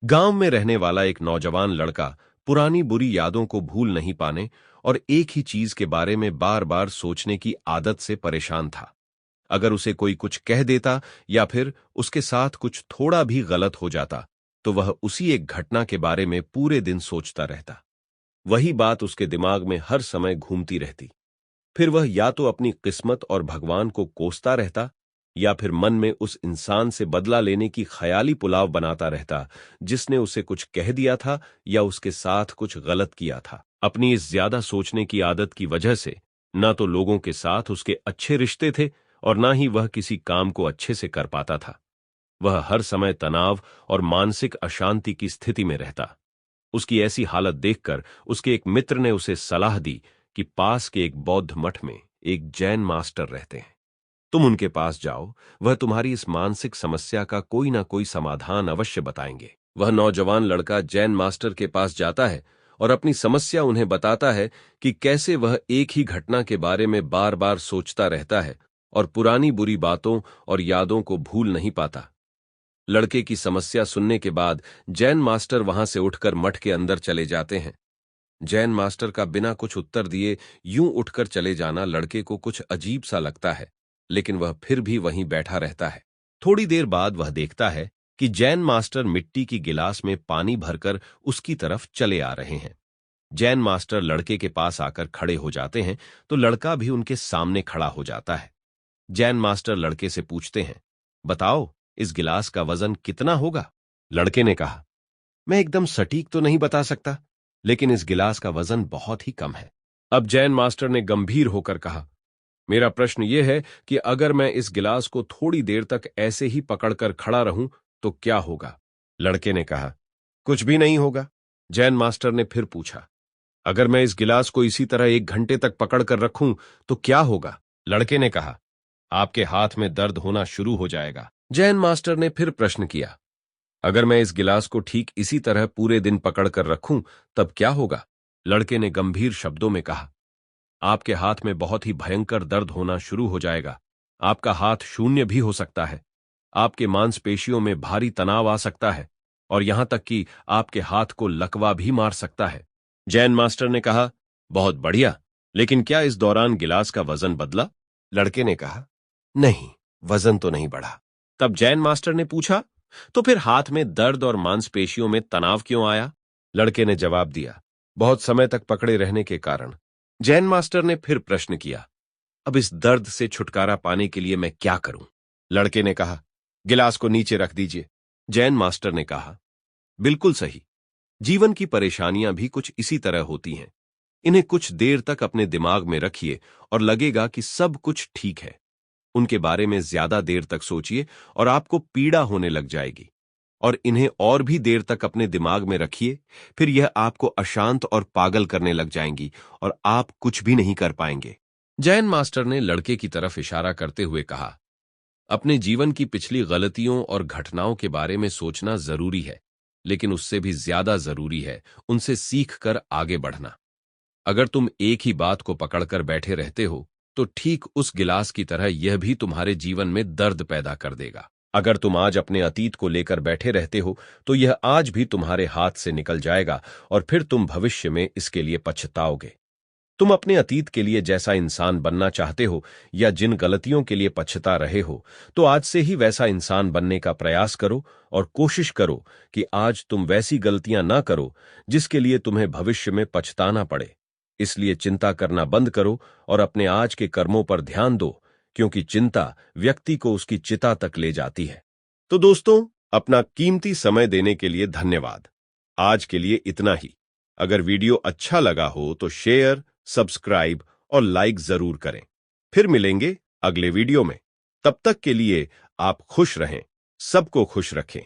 गांव में रहने वाला एक नौजवान लड़का पुरानी बुरी यादों को भूल नहीं पाने और एक ही चीज के बारे में बार बार सोचने की आदत से परेशान था। अगर उसे कोई कुछ कह देता या फिर उसके साथ कुछ थोड़ा भी गलत हो जाता तो वह उसी एक घटना के बारे में पूरे दिन सोचता रहता। वही बात उसके दिमाग में हर समय घूमती रहती। फिर वह या तो अपनी किस्मत और भगवान को कोसता रहता या फिर मन में उस इंसान से बदला लेने की ख्याली पुलाव बनाता रहता जिसने उसे कुछ कह दिया था या उसके साथ कुछ गलत किया था। अपनी इस ज्यादा सोचने की आदत की वजह से न तो लोगों के साथ उसके अच्छे रिश्ते थे और न ही वह किसी काम को अच्छे से कर पाता था। वह हर समय तनाव और मानसिक अशांति की स्थिति में रहता। उसकी ऐसी हालत देखकर उसके एक मित्र ने उसे सलाह दी कि पास के एक बौद्ध मठ में एक जैन मास्टर रहते हैं। तुम उनके पास जाओ, वह तुम्हारी इस मानसिक समस्या का कोई ना कोई समाधान अवश्य बताएंगे। वह नौजवान लड़का जैन मास्टर के पास जाता है और अपनी समस्या उन्हें बताता है कि कैसे वह एक ही घटना के बारे में बार बार सोचता रहता है और पुरानी बुरी बातों और यादों को भूल नहीं पाता। लड़के की समस्या सुनने के बाद जैन मास्टर वहां से उठकर मठ के अंदर चले जाते हैं। जैन मास्टर का बिना कुछ उत्तर दिए यूं उठकर चले जाना लड़के को कुछ अजीब सा लगता है, लेकिन वह फिर भी वहीं बैठा रहता है। थोड़ी देर बाद वह देखता है कि जैन मास्टर मिट्टी की गिलास में पानी भरकर उसकी तरफ चले आ रहे हैं। जैन मास्टर लड़के के पास आकर खड़े हो जाते हैं तो लड़का भी उनके सामने खड़ा हो जाता है। जैन मास्टर लड़के से पूछते हैं, बताओ, इस गिलास का वजन कितना होगा? लड़के ने कहा, मैं एकदम सटीक तो नहीं बता सकता, लेकिन इस गिलास का वजन बहुत ही कम है। अब जैन मास्टर ने गंभीर होकर कहा, मेरा प्रश्न यह है कि अगर मैं इस गिलास को थोड़ी देर तक ऐसे ही पकड़कर खड़ा रहूं तो क्या होगा? लड़के ने कहा, कुछ भी नहीं होगा। जैन मास्टर ने फिर पूछा, अगर मैं इस गिलास को इसी तरह 1 घंटे तक पकड़कर रखूं तो क्या होगा? लड़के ने कहा, आपके हाथ में दर्द होना शुरू हो जाएगा। जैन मास्टर ने फिर प्रश्न किया, अगर मैं इस गिलास को ठीक इसी तरह पूरे दिन पकड़कर रखूं तब क्या होगा? लड़के ने गंभीर शब्दों में कहा, आपके हाथ में बहुत ही भयंकर दर्द होना शुरू हो जाएगा। आपका हाथ शून्य भी हो सकता है। आपके मांसपेशियों में भारी तनाव आ सकता है और यहां तक कि आपके हाथ को लकवा भी मार सकता है। जैन मास्टर ने कहा, बहुत बढ़िया, लेकिन क्या इस दौरान गिलास का वजन बदला? लड़के ने कहा, नहीं, वजन तो नहीं बढ़ा। तब जैन मास्टर ने पूछा, तो फिर हाथ में दर्द और मांसपेशियों में तनाव क्यों आया? लड़के ने जवाब दिया, बहुत समय तक पकड़े रहने के कारण। जैन मास्टर ने फिर प्रश्न किया, अब इस दर्द से छुटकारा पाने के लिए मैं क्या करूं? लड़के ने कहा, गिलास को नीचे रख दीजिए। जैन मास्टर ने कहा, बिल्कुल सही। जीवन की परेशानियां भी कुछ इसी तरह होती हैं। इन्हें कुछ देर तक अपने दिमाग में रखिए और लगेगा कि सब कुछ ठीक है। उनके बारे में ज्यादा देर तक सोचिए और आपको पीड़ा होने लग जाएगी। और इन्हें और भी देर तक अपने दिमाग में रखिए, फिर यह आपको अशांत और पागल करने लग जाएंगी और आप कुछ भी नहीं कर पाएंगे। जैन मास्टर ने लड़के की तरफ इशारा करते हुए कहा, अपने जीवन की पिछली गलतियों और घटनाओं के बारे में सोचना जरूरी है, लेकिन उससे भी ज्यादा जरूरी है उनसे सीखकर आगे बढ़ना। अगर तुम एक ही बात को पकड़कर बैठे रहते हो तो ठीक उस गिलास की तरह यह भी तुम्हारे जीवन में दर्द पैदा कर देगा। अगर तुम आज अपने अतीत को लेकर बैठे रहते हो तो यह आज भी तुम्हारे हाथ से निकल जाएगा और फिर तुम भविष्य में इसके लिए पछताओगे। तुम अपने अतीत के लिए जैसा इंसान बनना चाहते हो या जिन गलतियों के लिए पछता रहे हो, तो आज से ही वैसा इंसान बनने का प्रयास करो और कोशिश करो कि आज तुम वैसी गलतियां ना करो जिसके लिए तुम्हें भविष्य में पछताना पड़े। इसलिए चिंता करना बंद करो और अपने आज के कर्मों पर ध्यान दो, क्योंकि चिंता व्यक्ति को उसकी चिता तक ले जाती है। तो दोस्तों, अपना कीमती समय देने के लिए धन्यवाद। आज के लिए इतना ही। अगर वीडियो अच्छा लगा हो तो शेयर, सब्सक्राइब और लाइक जरूर करें। फिर मिलेंगे अगले वीडियो में। तब तक के लिए आप खुश रहें, सबको खुश रखें।